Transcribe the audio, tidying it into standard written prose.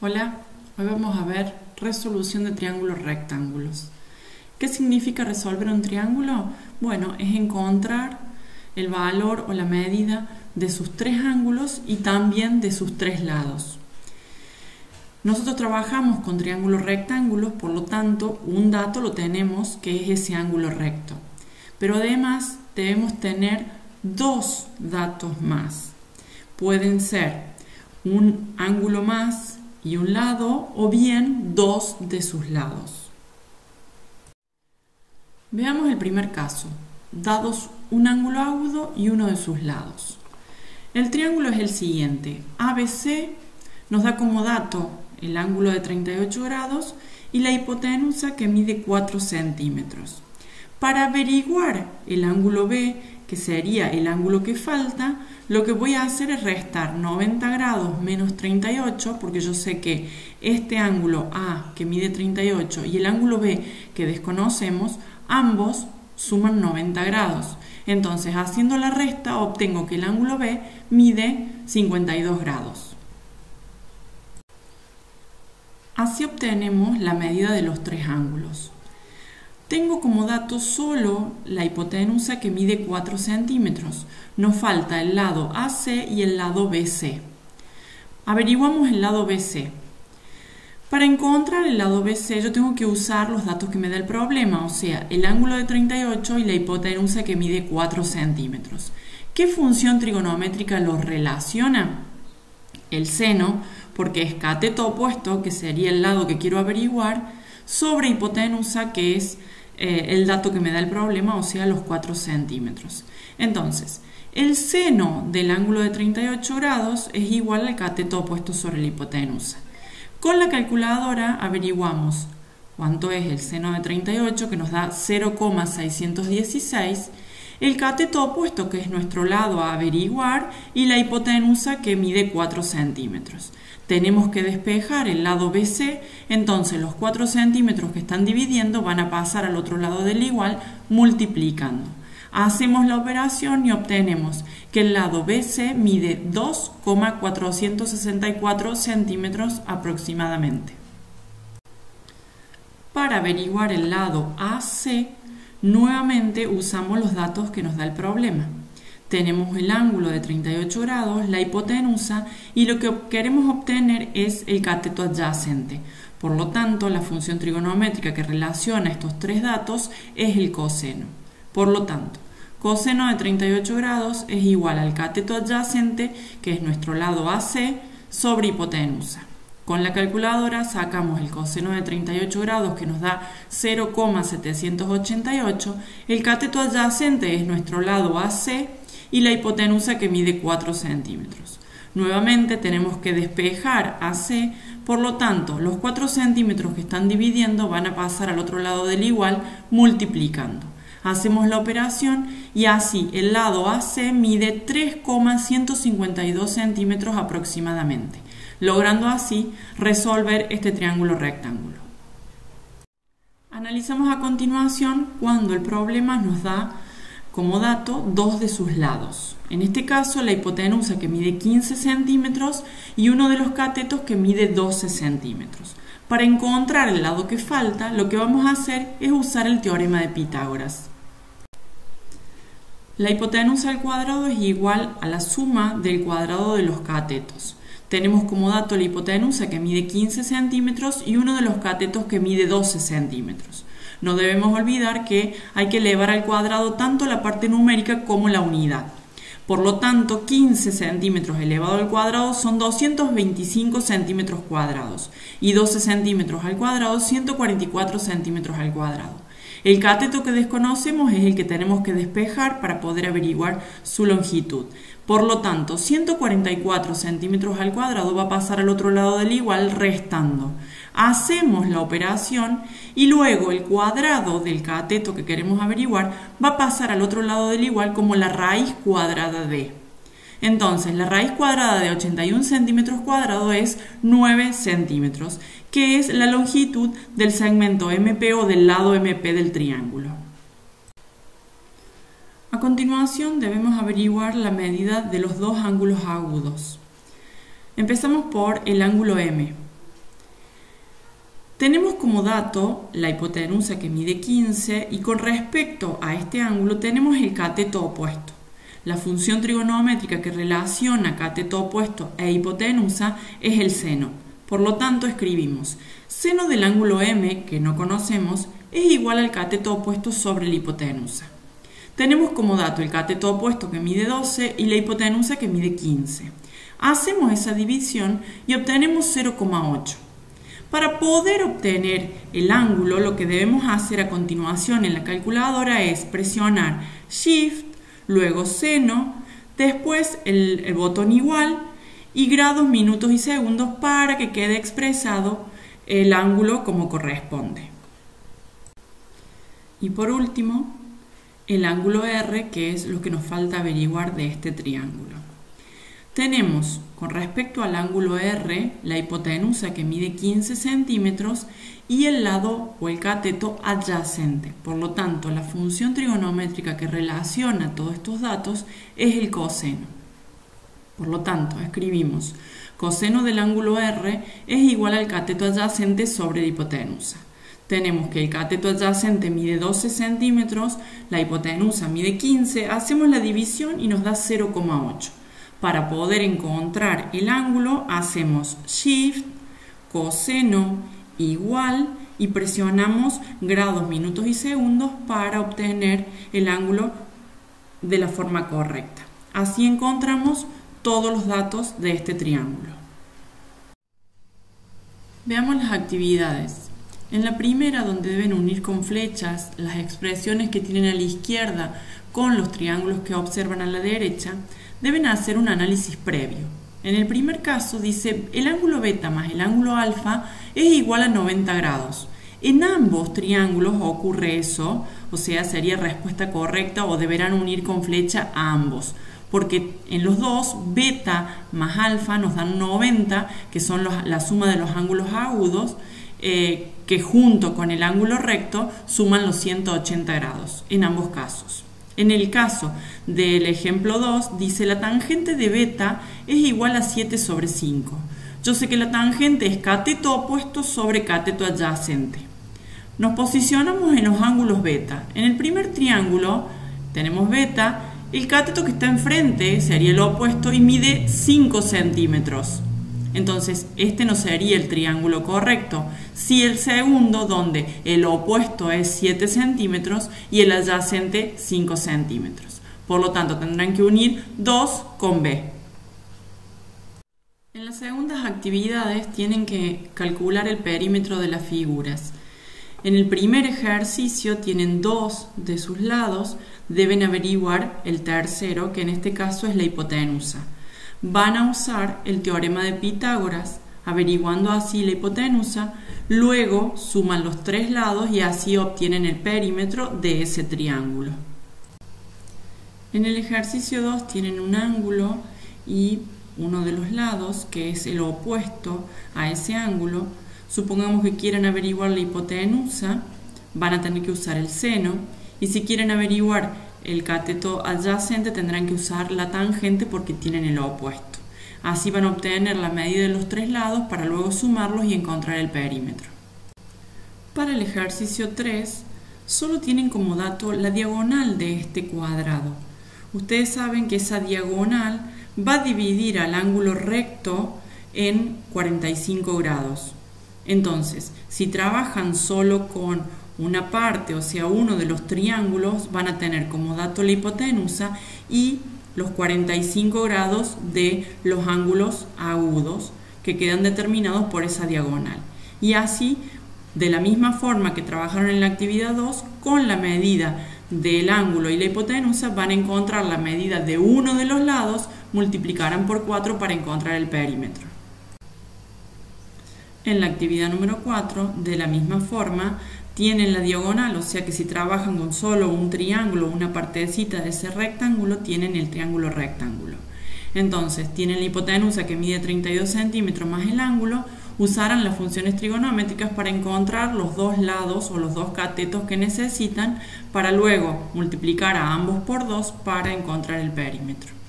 Hola, hoy vamos a ver resolución de triángulos rectángulos. ¿Qué significa resolver un triángulo? Bueno, es encontrar el valor o la medida de sus tres ángulos y también de sus tres lados. Nosotros trabajamos con triángulos rectángulos, por lo tanto, un dato lo tenemos que es ese ángulo recto. Pero además debemos tener dos datos más. Pueden ser un ángulo más y un lado, o bien dos de sus lados. Veamos el primer caso, dados un ángulo agudo y uno de sus lados. El triángulo es el siguiente: ABC nos da como dato el ángulo de 38 grados y la hipotenusa que mide 4 centímetros. Para averiguar el ángulo B, que sería el ángulo que falta, lo que voy a hacer es restar 90 grados menos 38, porque yo sé que este ángulo A, que mide 38, y el ángulo B, que desconocemos, ambos suman 90 grados. Entonces, haciendo la resta, obtengo que el ángulo B mide 52 grados. Así obtenemos la medida de los tres ángulos. Tengo como dato solo la hipotenusa que mide 4 centímetros. Nos falta el lado AC y el lado BC. Averiguamos el lado BC. Para encontrar el lado BC yo tengo que usar los datos que me da el problema, o sea, el ángulo de 38 y la hipotenusa que mide 4 centímetros. ¿Qué función trigonométrica los relaciona? El seno, porque es cateto opuesto, que sería el lado que quiero averiguar, sobre hipotenusa, que es el dato que me da el problema, o sea, los 4 centímetros. Entonces, el seno del ángulo de 38 grados es igual al cateto opuesto sobre la hipotenusa. Con la calculadora averiguamos cuánto es el seno de 38, que nos da 0,616, el cateto opuesto, que es nuestro lado a averiguar, y la hipotenusa, que mide 4 centímetros. Tenemos que despejar el lado BC, entonces los 4 centímetros que están dividiendo van a pasar al otro lado del igual multiplicando. Hacemos la operación y obtenemos que el lado BC mide 2,464 centímetros aproximadamente. Para averiguar el lado AC, nuevamente usamos los datos que nos da el problema. Tenemos el ángulo de 38 grados, la hipotenusa, y lo que queremos obtener es el cateto adyacente. Por lo tanto, la función trigonométrica que relaciona estos tres datos es el coseno. Por lo tanto, coseno de 38 grados es igual al cateto adyacente, que es nuestro lado AC, sobre hipotenusa. Con la calculadora sacamos el coseno de 38 grados, que nos da 0,788, el cateto adyacente es nuestro lado AC, y la hipotenusa, que mide 4 centímetros. Nuevamente tenemos que despejar AC, por lo tanto los 4 centímetros que están dividiendo van a pasar al otro lado del igual multiplicando. Hacemos la operación y así el lado AC mide 3,152 centímetros aproximadamente, logrando así resolver este triángulo rectángulo. Analizamos a continuación cuando el problema nos da como dato dos de sus lados. En este caso, la hipotenusa, que mide 15 centímetros, y uno de los catetos, que mide 12 centímetros. Para encontrar el lado que falta, lo que vamos a hacer es usar el teorema de Pitágoras. La hipotenusa al cuadrado es igual a la suma del cuadrado de los catetos. Tenemos como dato la hipotenusa, que mide 15 centímetros, y uno de los catetos, que mide 12 centímetros. No debemos olvidar que hay que elevar al cuadrado tanto la parte numérica como la unidad. Por lo tanto, 15 centímetros elevado al cuadrado son 225 centímetros cuadrados y 12 centímetros al cuadrado 144 centímetros al cuadrado. El cateto que desconocemos es el que tenemos que despejar para poder averiguar su longitud. Por lo tanto, 144 centímetros al cuadrado va a pasar al otro lado del igual restando. Hacemos la operación y luego el cuadrado del cateto que queremos averiguar va a pasar al otro lado del igual como la raíz cuadrada de. Entonces, la raíz cuadrada de 81 centímetros cuadrados es 9 centímetros, que es la longitud del segmento MP o del lado MP del triángulo. A continuación debemos averiguar la medida de los dos ángulos agudos. Empezamos por el ángulo M. Tenemos como dato la hipotenusa que mide 15 y con respecto a este ángulo tenemos el cateto opuesto. La función trigonométrica que relaciona cateto opuesto e hipotenusa es el seno. Por lo tanto, escribimos seno del ángulo M, que no conocemos, es igual al cateto opuesto sobre la hipotenusa. Tenemos como dato el cateto opuesto que mide 12 y la hipotenusa que mide 15. Hacemos esa división y obtenemos 0,8. Para poder obtener el ángulo, lo que debemos hacer a continuación en la calculadora es presionar Shift, luego seno, después el botón igual y grados, minutos y segundos para que quede expresado el ángulo como corresponde. Y por último, el ángulo R, que es lo que nos falta averiguar de este triángulo. Tenemos, con respecto al ángulo R, la hipotenusa que mide 15 centímetros y el lado o el cateto adyacente. Por lo tanto, la función trigonométrica que relaciona todos estos datos es el coseno. Por lo tanto, escribimos coseno del ángulo R es igual al cateto adyacente sobre la hipotenusa. Tenemos que el cateto adyacente mide 12 centímetros, la hipotenusa mide 15, hacemos la división y nos da 0,8. Para poder encontrar el ángulo, hacemos Shift, coseno, igual y presionamos grados, minutos y segundos para obtener el ángulo de la forma correcta. Así encontramos todos los datos de este triángulo. Veamos las actividades. En la primera, donde deben unir con flechas las expresiones que tienen a la izquierda con los triángulos que observan a la derecha, deben hacer un análisis previo. En el primer caso dice el ángulo beta más el ángulo alfa es igual a 90 grados. En ambos triángulos ocurre eso, o sea, sería respuesta correcta o deberán unir con flecha a ambos, porque en los dos beta más alfa nos dan 90, que son la suma de los ángulos agudos, que junto con el ángulo recto suman los 180 grados en ambos casos. En el caso del ejemplo 2, dice la tangente de beta es igual a 7 sobre 5. Yo sé que la tangente es cateto opuesto sobre cateto adyacente. Nos posicionamos en los ángulos beta. En el primer triángulo tenemos beta, el cateto que está enfrente sería el opuesto y mide 5 centímetros. Entonces, este no sería el triángulo correcto. Si el segundo, donde el opuesto es 7 centímetros y el adyacente 5 centímetros. Por lo tanto, tendrán que unir 2 con B. En las segundas actividades tienen que calcular el perímetro de las figuras. En el primer ejercicio tienen 2 de sus lados, deben averiguar el tercero, que en este caso es la hipotenusa. Van a usar el teorema de Pitágoras, averiguando así la hipotenusa, luego suman los 3 lados y así obtienen el perímetro de ese triángulo. En el ejercicio 2 tienen un ángulo y uno de los lados, que es el opuesto a ese ángulo. Supongamos que quieran averiguar la hipotenusa, van a tener que usar el seno, y si quieren averiguar el cateto adyacente tendrán que usar la tangente porque tienen el opuesto. Así van a obtener la medida de los 3 lados para luego sumarlos y encontrar el perímetro. Para el ejercicio 3, solo tienen como dato la diagonal de este cuadrado. Ustedes saben que esa diagonal va a dividir al ángulo recto en 45 grados. Entonces, si trabajan solo con una parte, o sea, uno de los triángulos, van a tener como dato la hipotenusa y los 45 grados de los ángulos agudos que quedan determinados por esa diagonal. Y así, de la misma forma que trabajaron en la actividad 2, con la medida del ángulo y la hipotenusa van a encontrar la medida de uno de los lados, multiplicarán por 4 para encontrar el perímetro. En la actividad número 4, de la misma forma, tienen la diagonal, o sea que si trabajan con solo un triángulo, una partecita de ese rectángulo, tienen el triángulo rectángulo. Entonces, tienen la hipotenusa que mide 32 centímetros más el ángulo, usarán las funciones trigonométricas para encontrar los 2 lados o los 2 catetos que necesitan para luego multiplicar a ambos por 2 para encontrar el perímetro.